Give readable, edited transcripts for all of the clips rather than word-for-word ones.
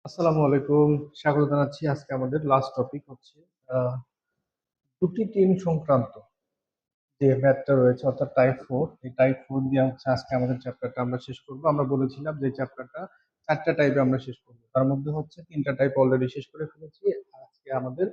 আসসালামু আলাইকুম। স্বাগত জানাচ্ছি। আজকে আমাদের লাস্ট টপিক হচ্ছে আহ, দুটি টিম সংক্রান্ত যে ম্যাথটা রয়েছে অর্থাৎ টাইপ 4। এই টাইপ 4 দিয়ে হচ্ছে আজকে আমাদের চ্যাপ্টারটা আমরা শেষ করব। আমরা বলেছিলাম যে চ্যাপ্টারটা চারটা টাইপে আমরা শেষ করব, তার মধ্যে হচ্ছে তিনটা টাইপ অলরেডি শেষ করে ফেলেছি। আজকে আমাদের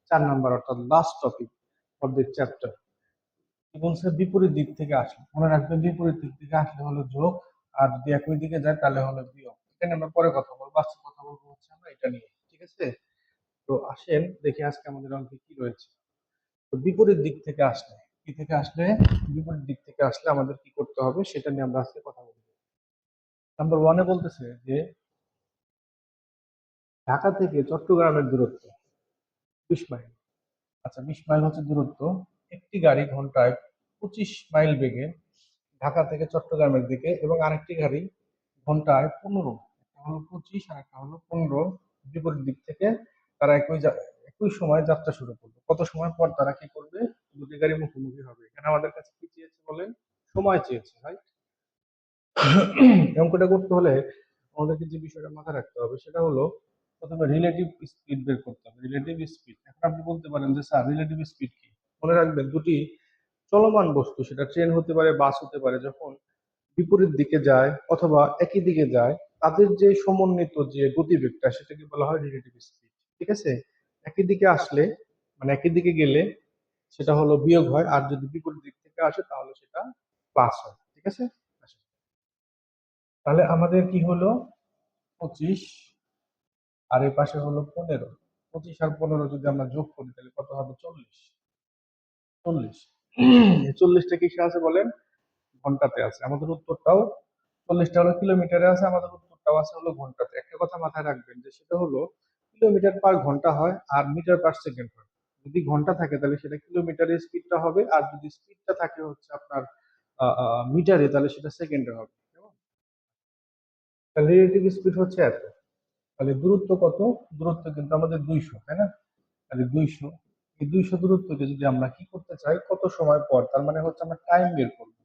4 নাম্বার অর্থাৎ last topic for this chapter. কি বলছে? বিপরীত দিক থেকে আসলে মনে রাখবেন, বিপরীত দিক থেকে আসলে হলো যোগ, আর যদি একই দিকে যায় তাহলে হলো বিয়োগ। এটা নিয়ে আমরা পরে কথা বলবো, আজকে কথা বলবো হচ্ছে আমরা এটা নিয়ে। ঠিক আছে, তো আসেন দেখি আজকে আমাদের অঙ্কে কি রয়েছে। তো বিপরীত দিক থেকে আসলে কি থেকে আসলে বিপরীত দিক থেকে আসলে আমাদের কি করতে হবে সেটা নিয়ে আমরা আজকে কথা বলবো। নাম্বার ওয়ানে বলতেছে যে ঢাকা থেকে চট্টগ্রামের দূরত্ব 20 মাইল। আচ্ছা, 20 মাইল হচ্ছে দূরত্ব। একটি গাড়ি ঘন্টায় 25 মাইল বেগে ঢাকা থেকে চট্টগ্রামের দিকে এবং আরেকটি গাড়ি ঘন্টায় 15, একটা হলো 25 আর একটা হলো 15, বিপরীত দিক থেকে তারা একই সময় যাত্রা শুরু করবে। কত সময় পর তারা কি করবে? দুটি গাড়ি মুখোমুখি হবে। এখানে আমাদের কাছে কি চেয়েছে বলেন? সময় চেয়েছে, রাইট? অঙ্কটা করতে হলে আমাদেরকে যে বিষয়টা মাথায় রাখতে হবে সেটা হলো প্রথমে রিলেটিভ স্পিড বের করতে হবে। রিলেটিভ স্পিড, এখন আপনি বলতে পারেন যে স্যার রিলেটিভ স্পিড কি? মনে রাখবেন, দুটি চলমান বস্তু, সেটা ট্রেন হতে পারে, বাস হতে পারে, যখন বিপরীত দিকে যায় অথবা একই দিকে যায়, তাদের যে সমন্বিত যে গতিবেগটা সেটাকে বলা হয় রিলেটিভ স্পিড। ঠিক আছে, একই দিকে আসলে মানে একই দিকে গেলে সেটা হলো বিয়োগ হয়, আর যদি বিপরীত দিক থেকে আসে তাহলে সেটা প্লাস হয়। ঠিক আছে, আচ্ছা, তাহলে আমাদের কি হলো? 25 আর এই পাশে হলো 15। 25 আর 15 যদি আমরা যোগ করি তাহলে কত হবে? 40। 40, এই 40টা কিসে আছে বলেন? ঘন্টাতে আছে। আমাদের উত্তরটাও 40টা হলো কিলোমিটারে আছে, আমাদের উত্তরটাও আছে হলো ঘন্টাতে। একটা কথা মাথায় রাখবেন যে সেটা হলো কিলোমিটার পার ঘন্টা হয় আর মিটার পার সেকেন্ড হয়। যদি ঘন্টা থাকে তাহলে সেটা কিলোমিটারের স্পিডটা হবে, আর যদি স্পিডটা থাকে হচ্ছে আপনার মিটারে তাহলে সেটা সেকেন্ডে হবে। কেমন? তাহলে রিলেটিভ স্পিড হচ্ছে এত। তাহলে দূরত্ব কত? দূরত্ব কিন্তু আমাদের 200, তাই না? তাহলে 200, এই 200 দূরত্বকে যদি আমরা কি করতে চাই কত সময় পর, তার মানে হচ্ছে আমরা টাইম বের করবো।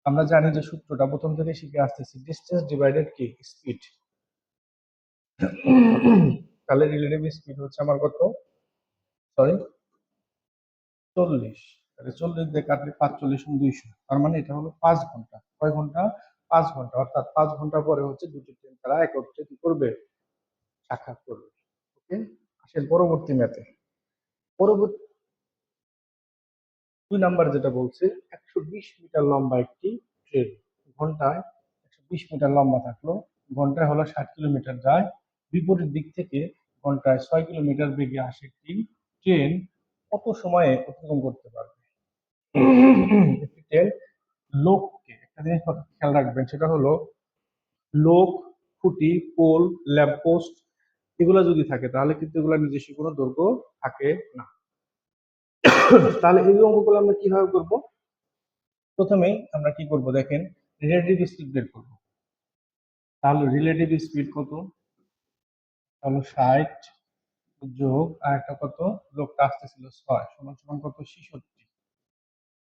আমরা জানি যে সূত্রটা প্রথম থেকে শিখে আসতেছি, ডিস্টেন্স ডিভাইডেড কি স্পিড। তাহলে রিলেটিভ স্পিড হচ্ছে আমার কত? সরি, 40। তাহলে 40 দিয়ে কাটলে 45 এবং 200, তার মানে এটা হলো 5 ঘন্টা। কয় ঘন্টা? 5 ঘন্টা। অর্থাৎ 5 ঘন্টা পরে হচ্ছে দুটি ট্রেন তারা একত্রে কি করবে? সাক্ষাৎ করবে। ওকে, আসেন পরবর্তী ম্যাথে। পরবর্তী 2 নাম্বার যেটা বলছে, 120 মিটার লম্বা একটি ট্রেন ঘন্টায় 120 মিটার লম্বা থাকলো, ঘন্টায় হলো 60 কিলোমিটার যায়। বিপরীত দিক থেকে ঘন্টায় 6 কিলোমিটার বেগে আসে একটি ট্রেন কত সময়ে অতিক্রম করতে পারবে? একটি ট্রেন লোককে, একটা জিনিস খেয়াল রাখবেন, সেটা হলো লোক, খুঁটি, পোল, ল্যাম্পপোস্ট এগুলা যদি থাকে তাহলে কিন্তু এগুলা নিজস্ব কোনো দৈর্ঘ্য থাকে না। তাহলে এই অঙ্কগুলো আমরা কিভাবে করব? প্রথমেই আমরা কি করব দেখেন, রিলেটিভ স্পিড বের করব। তাহলে রিলেটিভ স্পিড কত? তাহলে 60 যোগ আর একটা কত, লোকটা আসতেছিল 6 সমান সমান কত? 66।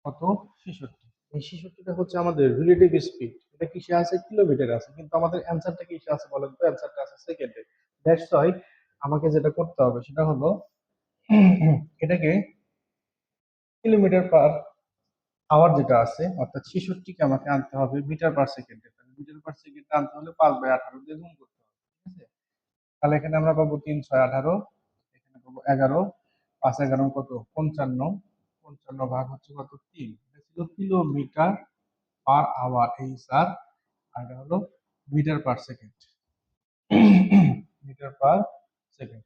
কত? 66। এই 66টা হচ্ছে আমাদের রিলেটিভ স্পিড। এটা কিসে আছে? কিলোমিটার আছে, কিন্তু আমাদের অ্যান্সারটা কিসে আছে বলেন তো? অ্যান্সারটা আছে সেকেন্ডে। দ্যাটস ওয়াই আমাকে যেটা করতে হবে সেটা হলো এটাকে কিলোমিটার পার আওয়ার যেটা আছে অর্থাৎ 66কে আমাকে আনতে হবে মিটার পার সেকেন্ডে। তাহলে মিটার পার সেকেন্ডে আনতে হলে 5/18 দিয়ে গুণ করতে হবে। ঠিক আছে, তাহলে এখানে আমরা পাবো 3 6 18, এখানে পাবো 11, 5 11 কত? 55, 55 ভাগ হচ্ছে কত? 3। এটা ছিল কিলোমিটার পার আওয়ার, এই স্যার। আর এটা হলো metre per second. Metre per second.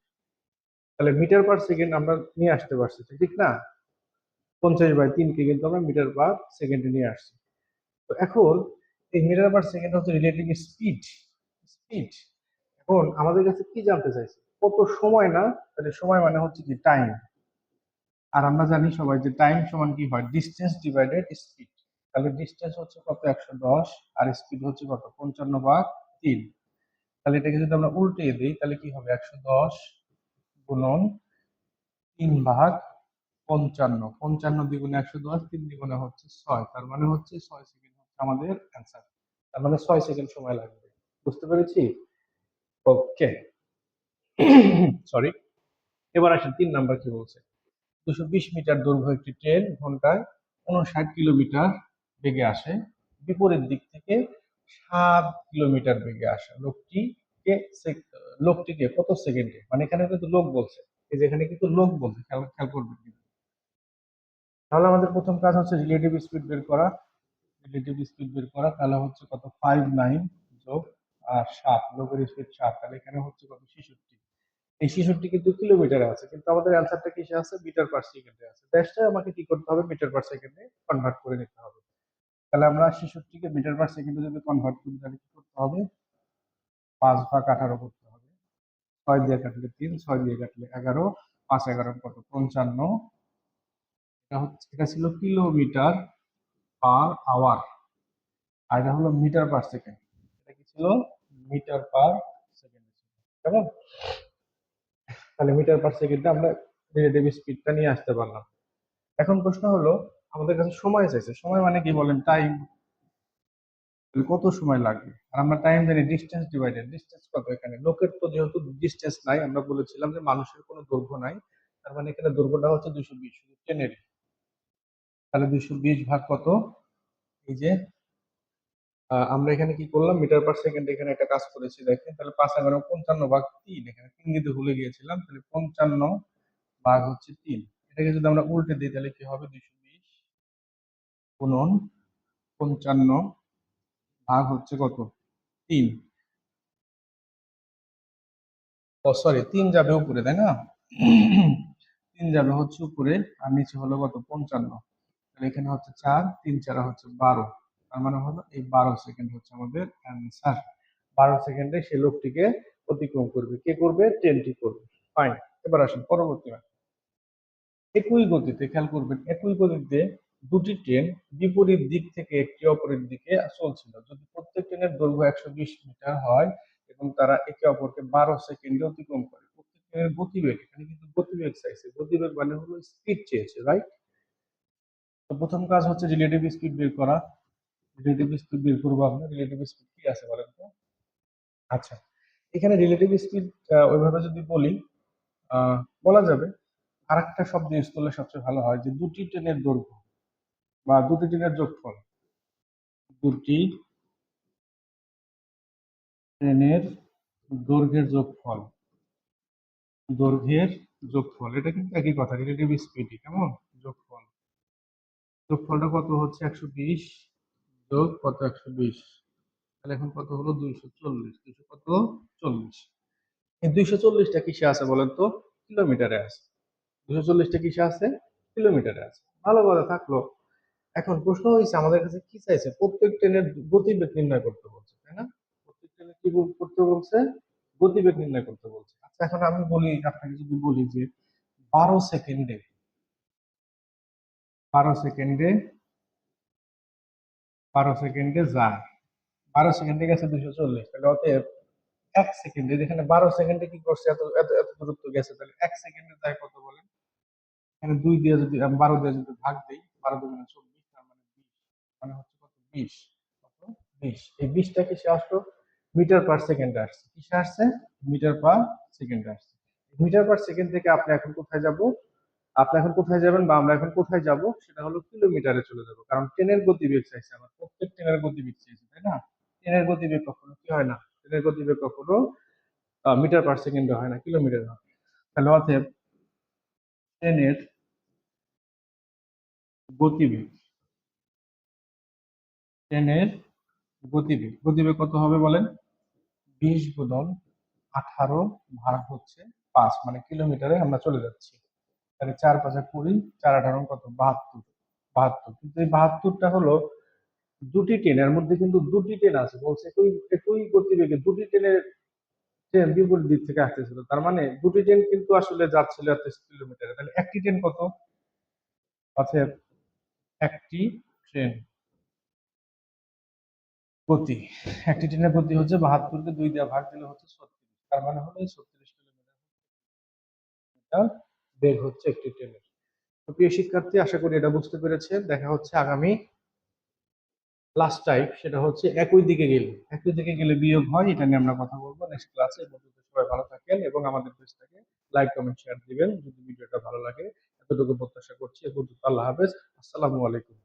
তাহলে মিটার পার সেকেন্ড আমরা নিয়ে আসতে পারছি, ঠিক না? 50/3 কে কিন্তু আমরা মিটার পার সেকেন্ডে নিয়ে আসছি। তো এখন এই মিটার পার সেকেন্ড হচ্ছে রিলেটিভ স্পিড। স্পিড, এখন আমাদের কাছে কি জানতে চাইছে? কত সময় না? তাহলে সময় মানে হচ্ছে কি টাইম। আর আমরা জানি সবাই যে টাইম সমান কি হয়? Distance divided speed. তাহলে ডিসটেন্স হচ্ছে কত? 110, আর স্পিড হচ্ছে কত? 55/3। তাহলে এটাকে যদি আমরা উল্টে দিই তাহলে কি হবে? 110 গুণন 3/55। 55 দ্বিগুণে 110, 3 দ্বিগুণে হচ্ছে 6, তার মানে হচ্ছে 6 সেকেন্ড হচ্ছে আমাদের অ্যান্সার। তার মানে 6 সেকেন্ড সময় লাগবে। বুঝতে পেরেছি? ওকে, সরি। এবার আসেন ৩ নাম্বার কি বলছে। ২২০ মিটার দৈর্ঘ্য একটি ট্রেন ঘন্টায় ৫৯ কিলোমিটার বেগে আসে। বিপরীত দিক থেকে ৭ কিলোমিটার বেগে আসে। লোকটিকে কত সেকেন্ডে, মানে এখানে কিন্তু লোক বলছে। এই যে এখানে কিন্তু লোক বলছে, খেয়াল খেয়াল করবেন কিন্তু। তাহলে আমাদের প্রথম কাজ হচ্ছে রিলেটিভ স্পিড বের করা। রিলেটিভ স্পিড বের করা তাহলে হচ্ছে কত 59 যোগ 7, লোকের স্পিড 7, তাহলে এখানে হচ্ছে কত 66। এই 66 কিন্তু কিলোমিটারে আছে, কিন্তু আমাদের অ্যান্সারটা কিসে আছে, মিটার পার সেকেন্ডে আছে। দ্যাটসটাই আমাকে কি করতে হবে, মিটার পার সেকেন্ডে কনভার্ট করে নিতে হবে। তাহলে আমরা 66 কে মিটার পার সেকেন্ডে যদি কনভার্ট করি তাহলে কি করতে হবে, 5/18 করতে হবে। 6 দিয়ে কাটলে 3, 6 দিয়ে কাটলে 11, 5 11 কত 55। এটা ছিল কিলোমিটার পার আওয়ার, আর এটা হলো মিটার পার সেকেন্ড। এটা কি ছিল, মিটার পার সেকেন্ড। কেমন? তাহলে মিটার পার সেকেন্ডে আমরা রিলেটিভ স্পিডটা নিয়ে আসতে পারলাম। এখন প্রশ্ন হলো, আমাদের কাছে সময় চাইছে। সময় মানে কি বলেন, টাইম। কত সময় লাগবে, আর আমরা টাইম জানি ডিস্টেন্স ডিভাইডেড। ডিস্টেন্স কত, এখানে লোকের তো যেহেতু ডিস্টেন্স নাই, আমরা বলেছিলাম যে মানুষের কোনো দৈর্ঘ্য নাই, তার মানে এখানে দৈর্ঘ্যটা হচ্ছে 220, শুধু ট্রেনের। তাহলে 220 ভাগ কত, এই যে আমরা এখানে কি করলাম, মিটার পার সেকেন্ড এখানে একটা কাজ করেছি দেখেন। তাহলে 5 11 55 ভাগ 3, এখানে 3 দিতে ভুলে গিয়েছিলাম। তাহলে 55 ভাগ হচ্ছে 3। এটাকে যদি আমরা উল্টে দিই তাহলে কি হবে, 220 গুণন 55 ভাগ হচ্ছে কত 3। ও সরি, 3 যাবে উপরে, তাই না? 3 যাবে হচ্ছে উপরে, আর নিচে হলো কত 55। তাহলে এখানে হচ্ছে 4, 3 4 হচ্ছে 12। তার মানে হলো এই 12 সেকেন্ড হচ্ছে আমাদের অ্যান্সার। 12 সেকেন্ডে সেই লোকটিকে অতিক্রম করবে। কে করবে, ট্রেনটি করবে। ফাইন। এবার আসুন পরবর্তী ম্যাথ। একই গতিতে, খেয়াল করবেন, একই গতিতে দুটি ট্রেন বিপরীত দিক থেকে একটি অপরের দিকে চলছিল। যদি প্রত্যেক ট্রেনের দৈর্ঘ্য 120 মিটার হয় এবং তারা একে অপরকে 12 সেকেন্ডে অতিক্রম করে, প্রত্যেক ট্রেনের গতিবেগ, এখানে কিন্তু গতিবেগ চাইছে, গতিবেগ মানে হলো স্পিড চেয়েছে, রাইট? তো প্রথম কাজ হচ্ছে রিলেটিভ স্পিড বের করা। রিলেটিভ স্পিড বের করবো আমরা। রিলেটিভ স্পিড কি আছে বলেন তো? আচ্ছা, এখানে রিলেটিভ স্পিড ওইভাবে যদি বলি, বলা যাবে আরেকটা শব্দ ইউজ করলে সবচেয়ে ভালো হয়, যে দুটি ট্রেনের দৈর্ঘ্য বা দুটি ট্রেনের যোগফল। দুটি ট্রেনের দৈর্ঘ্যের যোগফল, দৈর্ঘ্যের যোগফল, এটা কিন্তু একই কথা, রিলেটিভ স্পিডই। কেমন? যোগফল, যোগফলটা কত হচ্ছে 120 যোগ কত 120, তাহলে এখন কত হলো 240। 200 কত 40। এই 240টা কিসে আছে বলেন তো? কিলোমিটারে আছে। 240টা কিসে আছে? কিলোমিটারে আছে। ভালো কথা থাকলো। এখন প্রশ্ন হয়েছে আমাদের কাছে কি চাইছে, প্রত্যেক ট্রেনের গতিবেগ নির্ণয় করতে বলছে, তাই না? প্রত্যেক ট্রেনের কি করতে বলছে, গতিবেগ নির্ণয় করতে বলছে। আচ্ছা, এখন আমি বলি, আপনাকে যদি বলি যে 12 সেকেন্ডে, 12 সেকেন্ডে, 12 সেকেন্ডে যায়, 12 সেকেন্ডে গেছে 240, তাহলে অতএব 1 সেকেন্ডে, যেখানে 12 সেকেন্ডে কি করছে, এত এত এত দূরত্ব গেছে, তাহলে 1 সেকেন্ডে যায় কত বলেন? এখানে 2 দিয়ে যদি 12 দিয়ে যদি ভাগ দিই, 12 দুগুণে 24, তার মানে 20, মানে হচ্ছে কত 20। কত 20। এই 20টা কিসে আসলো, মিটার পার সেকেন্ডে আসছে। কিসে আসছে, মিটার পার সেকেন্ডে আসছে। মিটার পার সেকেন্ড থেকে আপনি এখন কোথায় যাব, আপনি এখন কোথায় যাবেন বা আমরা এখন কোথায় যাব, সেটা হলো কিলোমিটারে চলে যাব। কারণ ট্রেনের গতিবেগ চাইছে আমার, প্রত্যেক ট্রেনের গতিবেগ চাইছে, তাই না? ট্রেনের গতিবেগ কখনো কি হয় না, ট্রেনের গতিবেগ কখনো মিটার পার সেকেন্ডে হয় না, কিলোমিটার হয়। তাহলে অতএব ট্রেনের গতিবেগ, ট্রেনের গতিবেগ, গতিবেগ কত হবে বলেন? 20 গুণন 18 ভাগ হচ্ছে 5, মানে কিলোমিটারে আমরা চলে যাচ্ছি। তাহলে 4 5 20, 4 18 কত 72। 72, কিন্তু এই 72টা হলো দুটি ট্রেনের মধ্যে, কিন্তু দুটি ট্রেন আছে বলছে, একই একই গতিবেগে দুটি ট্রেনের, ট্রেন বিপরীত দিক থেকে আসতেছিল, তার মানে দুটি ট্রেন কিন্তু আসলে যাচ্ছিল এত কিলোমিটারে। তাহলে একটি ট্রেন কত আছে, একটি ট্রেন গতি, একটি ট্রেনের গতি হচ্ছে 72কে 2 দিয়ে ভাগ দিলে হচ্ছে 36, তার মানে হলো এই 36 কিলোমিটার বেগ হচ্ছে একটি ট্রেনের। তো প্রিয় শিক্ষার্থী, আশা করি এটা বুঝতে পেরেছেন। দেখা হচ্ছে আগামী লাস্ট টাইপ, সেটা হচ্ছে একই দিকে গেলে বিয়োগ হয়, এটা নিয়ে আমরা কথা বলবো নেক্সট ক্লাসে। এই পর্যন্ত সবাই ভালো থাকেন এবং আমাদের পেজটাকে লাইক কমেন্ট শেয়ার দিবেন যদি ভিডিওটা ভালো লাগে। এতটুকু প্রত্যাশা করছি। এ পর্যন্ত আল্লাহ হাফেজ, আসসালামু আলাইকুম।